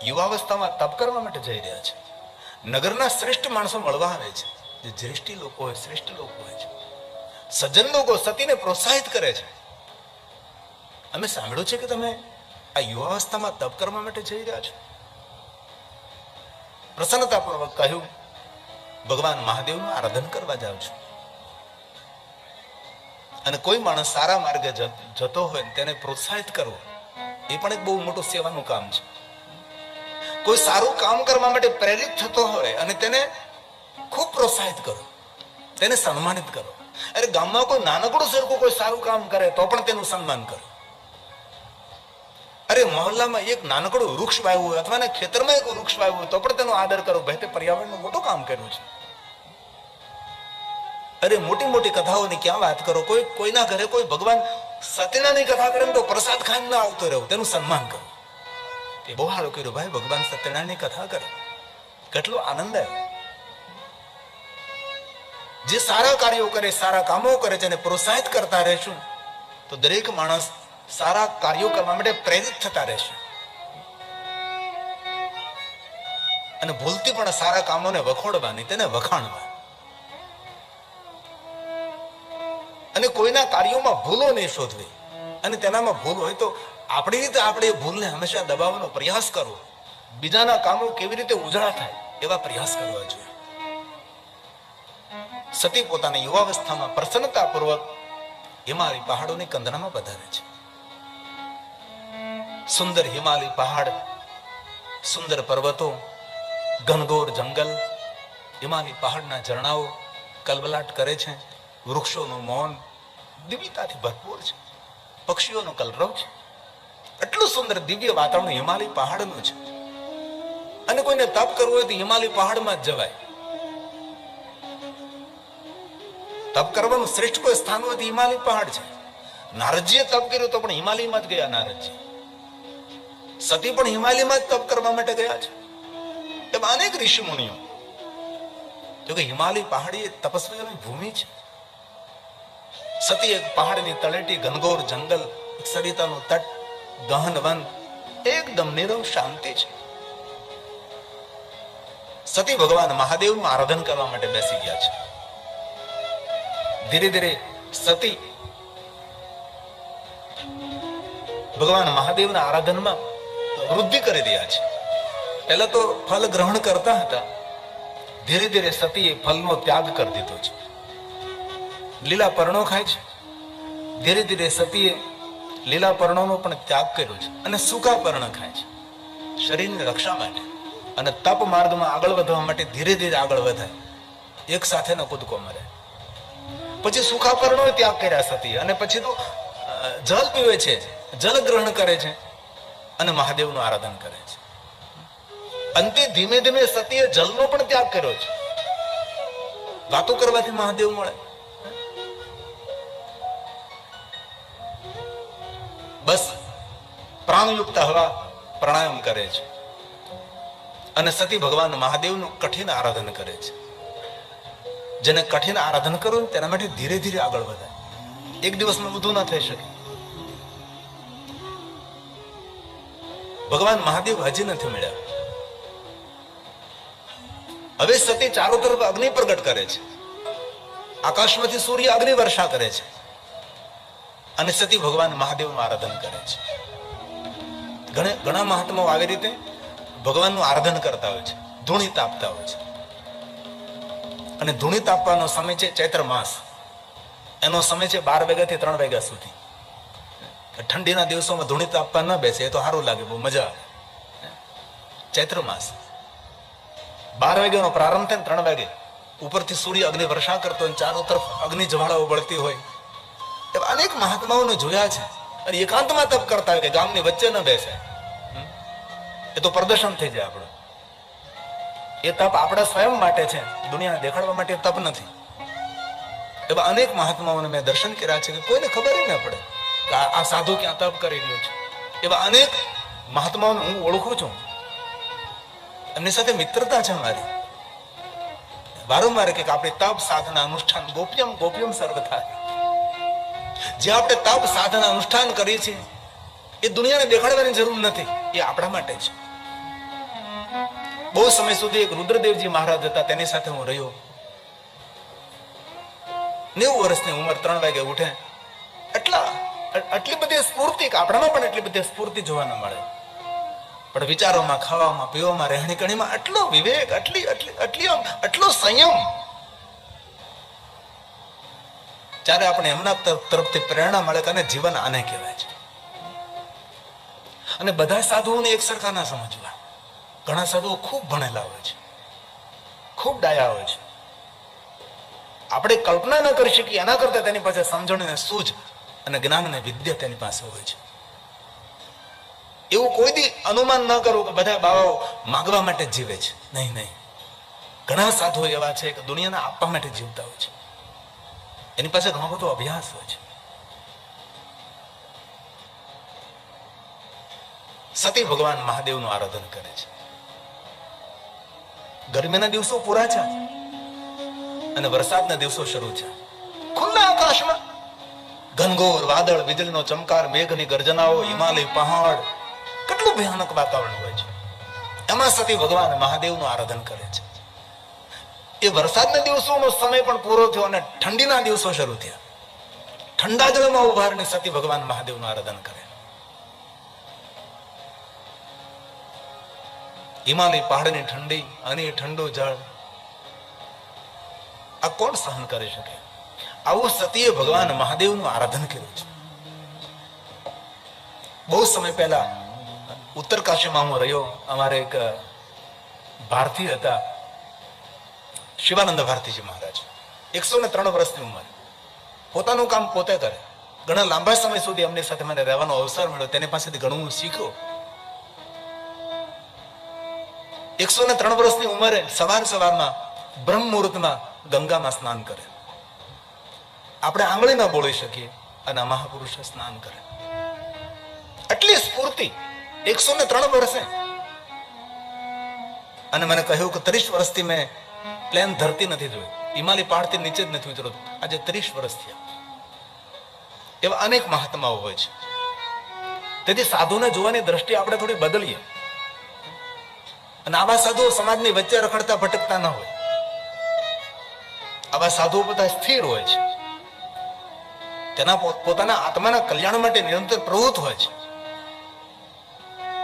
યુવાવસ્થામાં તપ કરવા માટે જઈ રહ્યા છે. નગરના શ્રેષ્ઠ માણસો મળવા આવે છે, જે જ્યેષ્ઠી લોકો હોય, શ્રેષ્ઠ લોકો હોય છે. સજ્જન લોકો સતીને પ્રોત્સાહિત કરે છે. અમે સાંભળ્યું છે કે તમે આ યુવાવસ્થામાં તપ કરવા માટે જઈ રહ્યા છો. પ્રસન્નતાપૂર્વક કહ્યું, ભગવાન મહાદેવનું આરાધન કરવા જાઉં છું. અને કોઈ માણસ સારા માર્ગે જતો હોય તેને પ્રોત્સાહિત કરવો એ પણ એક બહુ મોટું સેવાનું કામ છે. કોઈ સારું કામ કરવા માટે પ્રેરિત થતો હોય અને તેને ખૂબ પ્રોત્સાહિત કરો, તેને સન્માનિત કરો. અરે ગામમાં કોઈ નાનકડું સરખું કોઈ સારું કામ કરે તો પણ તેનું સન્માન કરો. અરે મહોલ્લામાં એક નાનકડું વૃક્ષ વાવ્યું હોય અથવા ખેતરમાં એક વૃક્ષ વાવ્યું હોય તો પણ તેનો આદર કરો. ભાઈ તે પર્યાવરણનું મોટું કામ કર્યું છે. અરે મોટી મોટી કથાઓની ક્યાં વાત કરો, કોઈના ઘરે કોઈ ભગવાન સત્યનારાયણની કથા કરે તો પ્રસાદ ખાઈને ના આવતો રહ્યો, તેનું સન્માન કરો. એ બહુ સારું કર્યું ભાઈ, ભગવાન સત્યનારાયણની કથા કરે, કેટલો આનંદ આવ્યો. જે સારા કાર્યો કરે, સારા કામો કરે છે એને પ્રોત્સાહિત કરતા રહેશું તો દરેક માણસ સારા કાર્યો કરવા માટે પ્રેરિત થતા રહેશે. અને ભૂલથી પણ સારા કામોને વખોડવાની, તેને વખાણવા. અને કોઈના કાર્યોમાં ભૂલો નહીં શોધવી. અને તેનામાં ભૂલ હોય તો આપણી રીતે આપણે એ ભૂલને હંમેશા દબાવવાનો પ્રયાસ કરવો. બીજાના કામો કેવી રીતે ઉજળા થાય એવા પ્રયાસ કરવા જોઈએ. સતી પોતાની યુવાવસ્થામાં પ્રસન્નતાપૂર્વક હિમાલય પહાડોની કંદરામાં પધારે છે. સુંદર હિમાલય પહાડ, સુંદર પર્વતો, ઘનઘોર જંગલ, હિમાલય પહાડના ઝરણાઓ કલબલાટ કરે છે. વૃક્ષોનું મૌન દિવ્યતાથી ભરપૂર છે. પક્ષીઓનો કલરવ છે. એટલું સુંદર દિવ્ય વાતાવરણ હિમાલય પહાડનું છે. અને કોઈને તપ કરવું હોય તો હિમાલય પહાડમાં જ જવાય. તપ કરવાનું શ્રેષ્ઠ કોઈ સ્થાન હોય તો હિમાલય પહાડ છે. નારદજીએ તપ કર્યું તો પણ હિમાલયમાં જ ગયા. નારદજી, સતી પણ હિમાલયમાં જ તપ કરવા માટે ગયા છે. એમાં અનેક ઋષિ મુનિઓ, જો કે હિમાલય પહાડી એ તપસ્વીઓની ભૂમિ છે. સતી એક પહાડની તળેટી, ઘનઘોર જંગલ, સરિતાનો તટ, ગહન વન, એકદમ નીરવ શાંતિ છે. સતી ભગવાન મહાદેવનું આરાધન કરવા માટે બેસી ગયા છે. ધીરે ધીરે સતી ભગવાન મહાદેવના આરાધનમાં વૃદ્ધિ કરી રહ્યા છે. પહેલા તો ફલ ગ્રહણ કરતા હતા, ધીરે ધીરે સતીએ ફલનો ત્યાગ કરી દીધો છે. લીલા પર્ણો ખાય છે. ધીરે ધીરે સતીએ લીલા પર્ણોનો પણ ત્યાગ કર્યો છે અને સૂકા પર્ણ ખાય છે શરીરની રક્ષા માટે. અને તપ માર્ગમાં આગળ વધવા માટે ધીરે ધીરે આગળ વધાય, એક સાથે ન કૂદકો મરે. પછી સૂકા પર્ણો ત્યાગ કર્યા સતી, અને પછી તો જલ પીવે છે, જલ ગ્રહણ કરે છે અને મહાદેવનું આરાધન કરે છે. અંતે ધીમે ધીમે સતીએ જલનો પણ ત્યાગ કર્યો છે. વાતો કરવાથી મહાદેવ મળે? બસ પ્રાણયુક્ત હવા પ્રાણાયામ કરે છે અને સતી ભગવાન મહાદેવનું કઠિન આરાધન કરે છે. જેને કઠિન આરાધન કરવું તેના માટે ધીરે ધીરે આગળ વધાય. એક દિવસમાં બધું ના થઈ શકે. ભગવાન મહાદેવ હજી નથી મળ્યા. હવે સતી ચારો તરફ અગ્નિ પ્રગટ કરે છે. આકાશમાંથી સૂર્ય અગ્નિ વર્ષા કરે છે અને સતી ભગવાન મહાદેવનું આરાધન કરે છે. ઘણા મહાત્માઓ આવી રીતે ભગવાનનું આરાધન કરતા હોય છે, ધૂણી તાપતા હોય છે. અને ધૂણી તાપવાનો સમય છે ચૈત્ર માસ. એનો સમય છે 12 વાગ્યાથી 3 વાગ્યા સુધી. ઠંડીના દિવસોમાં ધૂણી તાપવા ન બેસે, એ તો સારું લાગે, બહુ મજા આવે. ચૈત્ર માસ 12 વાગ્યાનો પ્રારંભ થાય 3 વાગે ઉપરથી સૂર્ય અગ્નિ વર્ષા કરતો હોય, ચારો તરફ અગ્નિ જ્વાળાઓ બળતી હોય. એવા અનેક મહાત્માઓને જોયા છે. અને એકાંતમાં તપ કરતા હોય કે ગામની વચ્ચે ન બેસે. એ તો પ્રદર્શન થઈ જાય આપણું. એ તપ આપણા સ્વયં માટે છે, દુનિયાને દેખાડવા માટે તપ નથી. એવા અનેક મહાત્માઓને મેં દર્શન કર્યા છે કે કોઈને ખબર ન પડે કે આ સાધુ ક્યાં તપ કરી રહ્યો છે. એવા અનેક મહાત્માઓને હું ઓળખું છું. એમની સાથે મિત્રતા છે મારી. વારંવાર કે આપણે તપ સાધના અનુષ્ઠાન ગોપ્યમ ગોપ્યમ સર્વ થાય. જે આપણે તપ સાધના અનુષ્ઠાન કરીએ છીએ એ દુનિયાને દેખાડવાની જરૂર નથી, એ આપણા માટે છે. બહુ સમય સુધી એક રુદ્રદેવજી મહારાજ હતા, તેની સાથે હું રહ્યો. 90 વર્ષની ઉંમર, 3 વાગે ઉઠે. આટલી બધી સ્ફૂર્તિ, આપણામાં પણ એટલી બધી સ્ફૂર્તિ જોવા ન મળે. પણ વિચારોમાં, ખાવામાં, પીવામાં, રહેણી કણીમાં આટલો વિવેક, આટલો સંયમ. જ્યારે આપણે એમના તરફથી પ્રેરણા મળે કે જીવન આને કહેવાય છે. અને બધા સાધુઓને એક સરખા ના સમજવા. ઘણા સાધુઓ ખૂબ ભણેલા હોય છે, ખૂબ ડાયા હોય છે. આપણે કલ્પના ન કરી શકીએ એના કરતા તેની પાસે સમજણ અને સૂઝ અને જ્ઞાન અને વિદ્યા તેની પાસે હોય છે. એવું કોઈ દી અનુમાન ન કરવું કે બધા બાવાઓ માગવા માટે જીવે છે. નહીં. ઘણા સાધુઓ એવા છે કે દુનિયાને આપવા માટે જીવતા હોય છે. એની પાસે ઘણો બધો અભ્યાસ હોય છે. સતી ભગવાન મહાદેવનું આરાધન કરે છે. ગરમીના દિવસો પૂરા છે અને વરસાદના દિવસો શરૂ છે. ખુલ્લા આકાશમાં ઘનઘોર વાદળ, વીજળીનો ચમકાર, મેઘની ગર્જનાઓ, હિમાલય પહાડ, કેટલું ભયાનક વાતાવરણ હોય છે. એમાં સતી ભગવાન મહાદેવનું આરાધન કરે છે. એ વરસાદના દિવસોનો સમય પણ પૂરો થયો અને ઠંડીના દિવસો શરૂ થયા. ઠંડા જળમાં ઉભા રહીને સતી ભગવાન મહાદેવનું આરાધન કરે. હિમાલય પહાડની ઠંડી અને ઠંડુ જળ, આ કોણ સહન કરી શકે? આવું સતીએ ભગવાન મહાદેવનું આરાધન કર્યું છે. બહુ સમય પહેલા ઉત્તર કાશીમાં હું રહ્યો. અમારે એક ભારતીય હતા, શિવાનંદ ભારતીજી મહારાજ. 103 વર્ષની ઉંમર, પોતાનું કામ પોતે કરે. ઘણા લાંબા સમય સુધી એમની સાથે મને રહેવાનો અવસર મળ્યો. તેની પાસેથી ઘણું હું શીખ્યો. 103 વર્ષની ઉંમરે સવારમાં બ્રહ્મ મુહૂર્તમાં ગંગામાં સ્નાન કરે. આપણે આંગળી ના બોલી શકીએ અને મહાપુરુષ સ્નાન કરે. આટલી સ્ફૂર્તિ 103 વર્ષે. અને મને કહ્યું કે 30 વર્ષથી મેં પ્લેન ધરતી નથી જોઈ, હિમાલય પહાડથી નીચે જ નથી ઉતરતો. આજે 30 વર્ષ થયા. એવા અનેક મહાત્માઓ હોય છે. તેથી સાધુને જોવાની દ્રષ્ટિ આપણે થોડી બદલીએ. અને આવા સાધુઓ સમાજની વચ્ચે રખડતા ભટકતા ન હોય. આવા સાધુઓ બધા સ્થિર હોય છે. તેના પોતાના આત્માના કલ્યાણ માટે નિરંતર પ્રવૃત્ત હોય છે.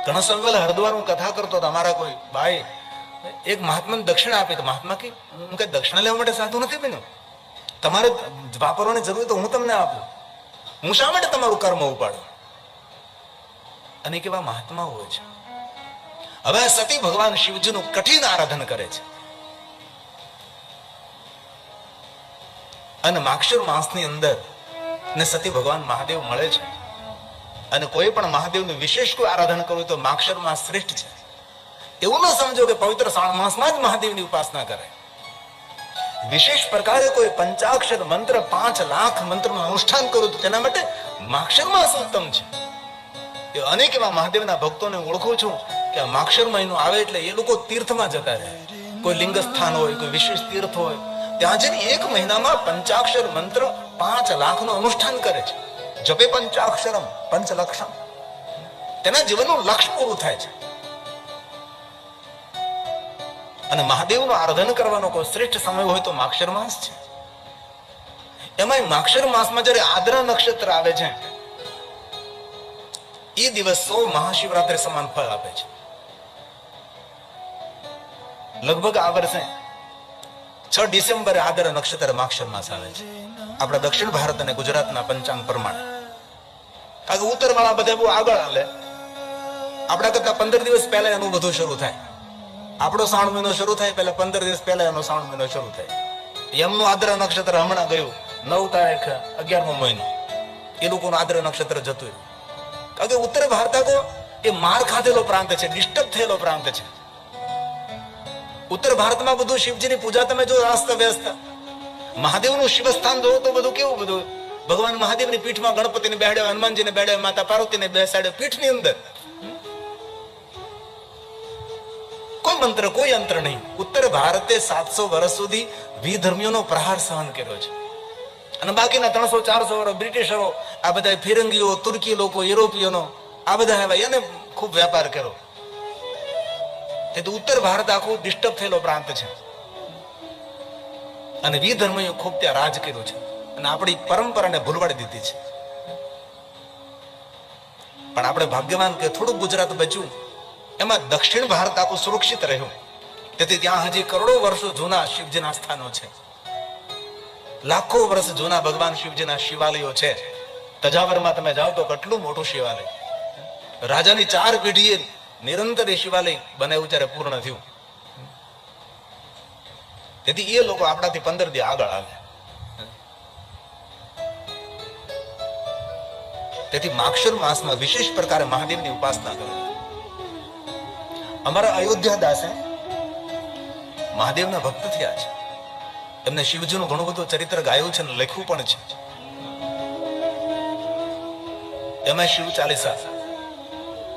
ઘણા સમય પહેલા હરિદ્વાર હું કથા કરતો હતો. અમારા કોઈ ભાઈ એક મહાત્માને દક્ષિણા આપી. તો મહાત્મા કે હું કઈ દક્ષિણા લેવા માટે સાધુ નથી બન્યો. તમારે વાપરવાની જરૂર તો હું તમને આપું. હું શા માટે તમારું કર્મ ઉપાડું? અને કેવા મહાત્મા હોય છે. હવે સતી ભગવાન શિવજીનું કઠિન આરાધન કરે છે. અને માક્ષર માસની અંદર ને સતી ભગવાન મહાદેવ મળે છે. અને કોઈ પણ મહાદેવનું વિશેષ કોઈ આરાધન કરવું તો માક્ષર માસ શ્રેષ્ઠ છે. એવું ન સમજો કે પવિત્ર શ્રાવણ માસમાં જ મહાદેવની ઉપાસના કરે. વિશેષ પ્રકારે કોઈ પંચાક્ષર મંત્ર, 5 લાખ મંત્રનું અનુષ્ઠાન કરું તો તેના માટે માક્ષર માસ ઉત્તમ છે. એ અનેક એવા મહાદેવના ભક્તોને ઓળખું છું કે આ માક્ષર મહિનો આવે એટલે એ લોકો તીર્થમાં જતા રહે. કોઈ લિંગ સ્થાન હોય, કોઈ વિશેષ તીર્થ હોય, ત્યાં જઈને 1 મહિનામાં પંચાક્ષર મંત્ર 5 લાખનું અનુષ્ઠાન કરે છે. જપે પંચાક્ષરમ પંચલક્ષમ. તેના જીવનનું લક્ષ્ય પૂરું થાય છે. અને મહાદેવનું આરાધન કરવાનો કોઈ શ્રેષ્ઠ સમય હોય તો માક્ષર માસ છે. એમાં માક્ષર માસમાં જ્યારે આદ્રા નક્ષત્ર આવે છે એ દિવસ 100 મહાશિવરાત્રી સમાન ફળ આપે છે. લગભગ આ વર્ષે 6 ડિસેમ્બરે આદ્રા નક્ષત્ર માક્ષર માસ આવે છે. આપણા દક્ષિણ ભારત અને ગુજરાતના પંચાંગ પ્રમાણે. કારણ કે ઉત્તર વાળા બધા બહુ આગળ હાલે. આપણા કરતા 15 દિવસ પહેલા એનું બધું શરૂ થાય. આપણો શ્રાવણ મહિનો શરૂ થાય પહેલા 15 દિવસ પહેલા એનો શ્રાવણ મહિનો શરૂ થાય. એમનું આદ્રા નક્ષત્ર હમણાં ગયું 9 તારીખ 11મો મહિનો. એ લોકોનું આદ્રા નક્ષત્ર જતું. કારણ કે ઉત્તર ભારત એ માર ખાધેલો પ્રાંત છે, ડિસ્ટર્બ થયેલો પ્રાંત છે. ઉત્તર ભારતમાં બધું શિવજીની પૂજા તમે જો અસ્ત વ્યસ્ત. મહાદેવનું શિવસ્થાન જોવો તો બધું કેવું, બધું ભગવાન મહાદેવની પીઠમાં ગણપતિને બેહાડ્યા, હનુમાનજીને બેહાડ્યા, માતા પાર્વતીને બેસાડ્યા પીઠની અંદર. કોઈ મંત્ર, કોઈ યંત્ર નહીં. ઉત્તર ભારતે 700 વર્ષ સુધી વિધર્મીઓનો પ્રહાર સહન કર્યો છે. અને બાકીના 300-400 વર્ષ બ્રિટિશરો, આ બધા ફિરંગીઓ, તુર્કી લોકો, યુરોપિયનો, આ બધા આવ્યા, એને ખૂબ વેપાર કર્યો. તે ઉત્તર ભારત આખું ડિસ્ટર્બ થયેલો પ્રાંત છે અને વિધર્મીઓ ખૂબ ત્યાં રાજ કર્યું છે અને આપણી પરંપરાને ભૂલવાડી દીધી છે. પણ આપણે ભાગ્યવાન કે થોડું ગુજરાત બચ્યું, એમાં દક્ષિણ ભારત આખું સુરક્ષિત રહ્યું. તેથી ત્યાં હજી કરોડો વર્ષો જૂના શિવજીના સ્થાનો છે, લાખો વર્ષ જૂના ભગવાન શિવજીના શિવાલયો છે. તજાવરમાં તમે જાઓ તો કેટલું મોટું શિવાલય, રાજાની 4 પેઢીએ નિરંતર એ શિવાલય બનાવ્યું ત્યારે પૂર્ણ થયું. તેથી એ લોકો આપણાથી 15 દી આગળ આવે. તેથી માક્ષર માસમાં વિશેષ પ્રકારે મહાદેવની ઉપાસના કરો. અમારા અયોધ્યા દાસે મહાદેવના ભક્ત થયા છે. એમને શિવજીનું ઘણું બધું ચરિત્ર ગાયું છે અને લખ્યું પણ છે. એમાં શિવ ચાલીસા,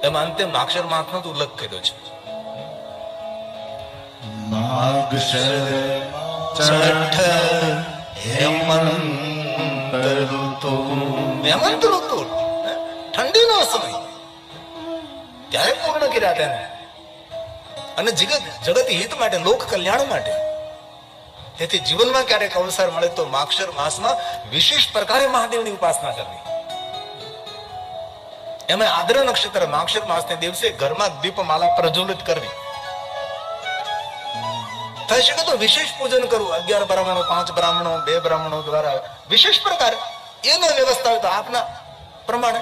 એમાં અંતે માક્ષર માસનો ઉલ્લેખ કર્યો છે. માગશર છઠ હેમંત ઋતુ, હેમંત ઋતુ ઠંડીનો સમય, ત્યારે પૂર્ણ કર્યા તેને. અને જગત હિત માટે, લોક કલ્યાણ માટે. તેથી જીવનમાં ક્યારેક અવસર મળે તો માક્ષર માસમાં વિશેષ પ્રકારે મહાદેવની ઉપાસના કરવી. એમાં આદ્ર નક્ષત્ર માક્ષર માસને દિવસે ઘરમાં દીપમાલા પ્રજ્વલિત કરવી. થઈ શકે તો વિશેષ પૂજન કરવું. 11 બ્રાહ્મણો, 5 બ્રાહ્મણો, 2 બ્રાહ્મણો દ્વારા વિશેષ પ્રકારે એનો વ્યવસ્થા હોય તો આપના પ્રમાણે.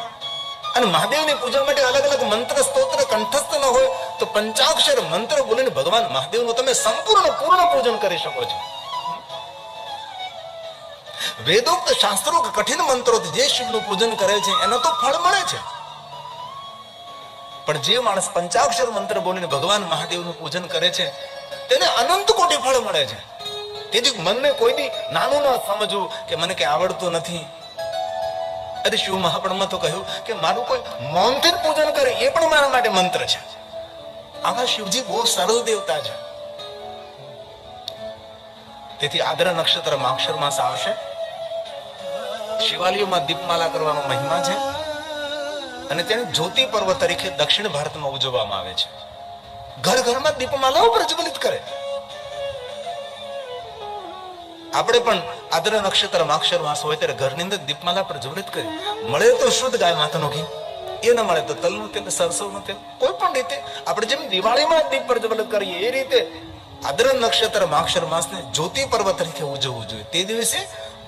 અને મહાદેવની પૂજા માટે અલગ અલગ મંત્ર સ્તોત્ર કંઠસ્થ ન હોય તો પંચાક્ષર મંત્ર બોલીને ભગવાન મહાદેવનું તમે પૂર્ણ પૂજન કરી શકો છો. વેદોક્ત શાસ્ત્રો કઠિન મંત્રોથી જે શિવનું પૂજન કરે છે એનો તો ફળ મળે છે, પણ જે માણસ પંચાક્ષર મંત્ર બોલીને ભગવાન મહાદેવનું પૂજન કરે છે તેને અનંત કોટી ફળ મળે છે. તેથી મનને કોઈ દી નાનું ન સમજવું કે મને કઈ આવડતું નથી. અરે શિવ મહાપુરાણમાં તો કહ્યું કે મારું કોઈ મૌનથી પૂજન કરે એ પણ મારા માટે મંત્ર છે. આવા શિવજી બહુ સરળ દેવતા છે. તેથી આદ્ર નક્ષત્ર માક્ષર માસ આવશે. શિવાલયોમાં દીપમાલા કરવાનો મહિમા છે અને તેને જ્યોતિ પર્વ તરીકે દક્ષિણ ભારતમાં ઉજવવામાં આવે છે. ઘર ઘરમાં દીપમાલાઓ પ્રજ્વલિત કરે. આપણે પણ આદ્ર નક્ષત્ર માક્ષર માસ હોય ત્યારે ઘરની અંદર દીપમાલા પ્રજ્વલિત કરી. મળે તો શુદ્ધ ગાય માતાનું ઘી, એ ન મળે તો તલનું તેલ, સરસવનું તેલ, કોઈ પણ રીતે આપણે જેમ દિવાળીમાં દીપ પ્રજ્વલિત કરીએ એ રીતે આદ્ર નક્ષત્ર માક્ષર માસને જ્યોતિ પર્વ તરીકે ઉજવવું જોઈએ. તે દિવસે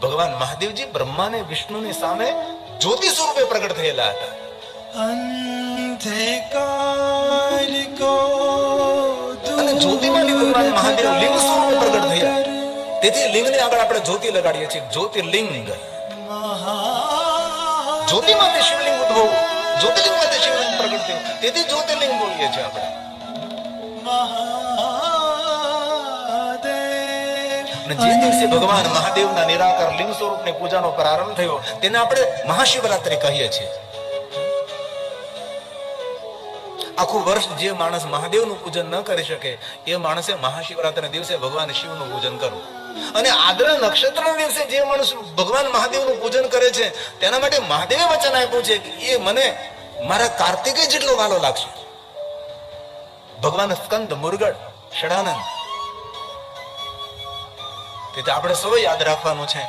ભગવાન મહાદેવજી બ્રહ્મા અને વિષ્ણુની સામે જ્યોતિ સ્વરૂપે પ્રગટ થયેલા હતા. અને જ્યોતિમાં ભગવાન મહાદેવ લિંગ સ્વરૂપે પ્રગટ થયા. તેથી લિંગની આગળ આપણે જ્યોતિ લગાડીએ છીએ, જ્યોતિર્લિંગ. જ્યોતિમાંથી શિવલિંગ ઉદ્ભવ, જ્યોતિર્લિંગમાંથી શિવલિંગ પ્રગટ થયું, તેથી જ્યોતિર્લિંગ બોલીએ છીએ આપણે. જે દિવસે ભગવાન મહાદેવના નિરાકાર લિંગ સ્વરૂપની પૂજાનો પ્રારંભ થયો તેને આપણે મહાશિવરાત્રી કહીએ છીએ. આખું વર્ષ જે માણસ મહાદેવનું પૂજન ન કરી શકે એ માણસે મહાશિવરાત્રિના દિવસે ભગવાન શિવનું પૂજન કરવું. અને આદ્ર નક્ષત્રના દિવસે જે માણસ ભગવાન મહાદેવનું પૂજન કરે છે તેના માટે મહાદેવે વચન આપ્યું છે કે એ મને મારા કાર્તિકેય જેટલો વાલો લાગશે. ભગવાન સ્કંદ, મુરગડ, ષડાનંદ. તેથી આપણે સૌ યાદ રાખવાનું છે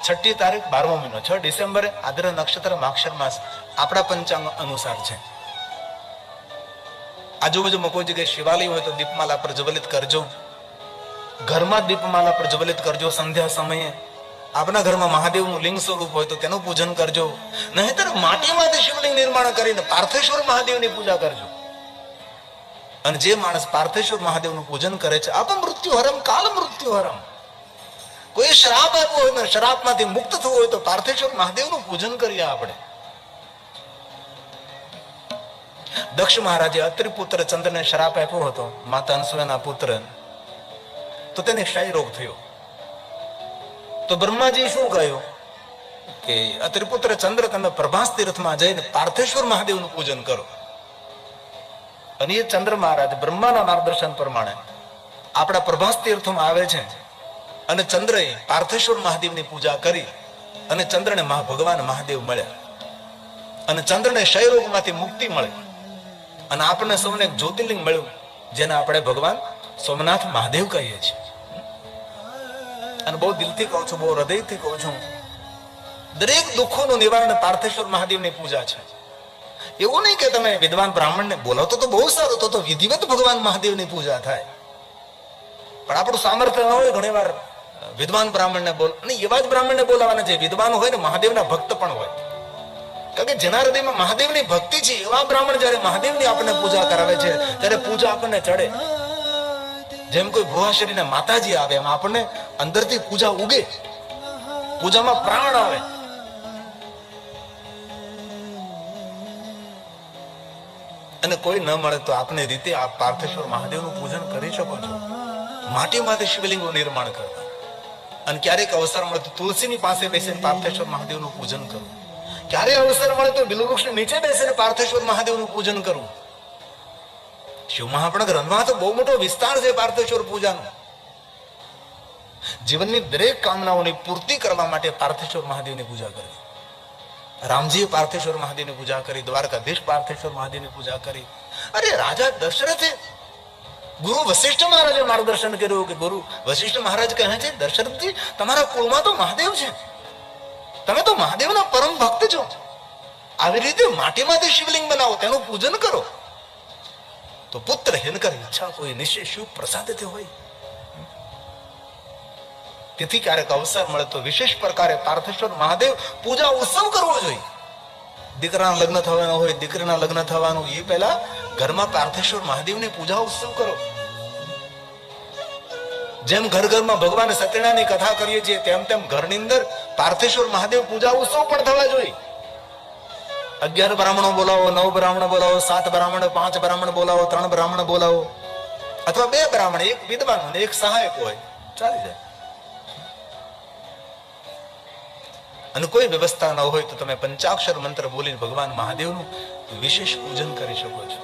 6મી તારીખ 12મો મહિનો 6 ડિસેમ્બરે આદ્ર નક્ષત્ર માક્ષર માસ આપણા પંચાંગ અનુસાર છે. આજુબાજુમાં કોઈ જગ્યાએ શિવાલય હોય તો દીપમાલા પ્રજ્વલિત કરજો. ઘરમાં દીપમાલા પ્રજ્વલિત કરજો. સંધ્યા સમયે આપના ઘરમાં મહાદેવનું લિંગ સ્વરૂપ હોય તો તેનું પૂજન કરજો. નહીંતર માટીમાંથી શિવલિંગ નિર્માણ કરીને પાર્થેશ્વર મહાદેવની પૂજા કરજો. અને જે માણસ પાર્થેશ્વર મહાદેવનું પૂજન કરે છે આપ મૃત્યુ હરમ, કાલ મૃત્યુ હરમ. કોઈ શ્રાપ આપ્યો હોય ને શ્રાપમાંથી મુક્ત થવું હોય તો પાર્થેશ્વર મહાદેવનું પૂજન કરીએ આપણે. દક્ષ મહારાજે અત્રિ પુત્ર ચંદ્રને શ્રાપ આપ્યો હતો, માતા અનસુયાના પુત્ર, તો તેને ક્ષય રોગ થયો. તો બ્રહ્માજી શું કહ્યું કે અત્રિ પુત્ર ચંદ્ર તમે પ્રભાસ તીર્થમાં જઈને પાર્થેશ્વર મહાદેવનું પૂજન કરો. અને એ ચંદ્ર મહારાજ બ્રહ્માના માર્ગદર્શન પ્રમાણે આપણા પ્રભાસ તીર્થમાં આવે છે અને ચંદ્રએ પાર્થેશ્વર મહાદેવની પૂજા કરી અને ચંદ્રને ભગવાન મહાદેવ મળ્યા અને ચંદ્રને ક્ષય રોગમાંથી મુક્તિ મળી અને આપણને સૌને જ્યોતિર્લિંગ મળ્યું. જેને આપણે ભગવાન સોમનાથ મહાદેવ કહીએ છીએ. અને બહુ દિલથી કહું છું, બહુ હૃદયથી કહું છું, દરેક દુઃખોનું નિવારણ પાર્થેશ્વર મહાદેવની પૂજા છે. એવું નહીં કે તમે વિદ્વાન બ્રાહ્મણને બોલાવતો તો બહુ સારું, તો વિધિવત ભગવાન મહાદેવની પૂજા થાય. પણ આપણું સામર્થ્ય ન હોય, ઘણી વાર વિદ્વાન બ્રાહ્મણને બોલ, અને એવા જ બ્રાહ્મણને બોલાવાના છે વિદ્વાન હોય ને મહાદેવના ભક્ત પણ હોય. કારણ કે જેના હૃદયમાં મહાદેવની ભક્તિ છે એવા બ્રાહ્મણ જયારે મહાદેવની આપણને પૂજા કરાવે છે ત્યારે પૂજા આપણને ચડે. જેમ કોઈ ભુવાશ્રીને માતાજી આવે એમ આપણને અંદરથી પૂજા ઉગે, પૂજામાં પ્રાણ આવે. અને કોઈ ન મળે તો આપની રીતે આપ પાર્થેશ્વર મહાદેવનું પૂજન કરી શકો છો. માટીમાંથી શિવલિંગનું નિર્માણ કરવા, અને ક્યારેક અવસર મળે તો તુલસીની પાસે બેસીને પાર્થેશ્વર મહાદેવનું પૂજન કરવું. ક્યારે અવસર મળે તો બિલવૃક્ષની નીચે બેસીને પાર્થેશ્વર મહાદેવનું પૂજન કરવું. શિવ મહાપુરાણ ગ્રંથમાં તો બહુ મોટો વિસ્તાર છે પાર્થેશ્વર પૂજાનો. જીવનની દરેક કામનાઓની પૂર્તિ કરવા માટે પાર્થેશ્વર મહાદેવની પૂજા કરવી. રામજીએ પાર્થેશ્વર મહાદેવની પૂજા કરી, દ્વારકાધીશ પાર્થેશ્વર મહાદેવની પૂજા કરી. અરે રાજા દશરથે ગુરુ વશિષ્ઠ મહારાજે માર્ગદર્શન કર્યું કે ગુરુ વશિષ્ઠ મહારાજ કહે છે, દશરથજી તમારા કુળમાં તો મહાદેવ છે, તમે તો મહાદેવના પરમ ભક્ત છો, આવી રીતે માટીમાંથી શિવલિંગ બનાવો, તેનું પૂજન કરો. તો પુત્ર હિનકર ઈચ્છા કોઈ નિશ્ચય શિવ પ્રસાદિત હોય. તેથી ક્યારેક અવસર મળે તો વિશેષ પ્રકારે પાર્થેશ્વર મહાદેવ પૂજા ઉત્સવ કરવો જોઈએ. દીકરાના લગ્ન થવાના હોય, દીકરીના લગ્ન થવાનું, એ પહેલા ઘરમાં પાર્થેશ્વર મહાદેવની પૂજા ઉત્સવ કરો. જેમ ઘર ઘરમાં ભગવાન સત્યનારાયણની કથા કરીએ છીએ તેમ તેમ ઘરની અંદર પાર્થેશ્વર મહાદેવ પૂજા ઉત્સવ પણ થવા જોઈએ. 11 બ્રાહ્મણો બોલાવો, 9 બ્રાહ્મણ બોલાવો, 7 બ્રાહ્મણ, 5 બ્રાહ્મણ બોલાવો, 3 બ્રાહ્મણ બોલાવો, અથવા 2 બ્રાહ્મણ, એક વિદ્વાન અને એક સહાયક હોય, ચાલી જાય. અને કોઈ વ્યવસ્થા ન હોય તો તમે પંચાક્ષર મંત્ર બોલીને ભગવાન મહાદેવનું વિશેષ પૂજન કરી શકો છો.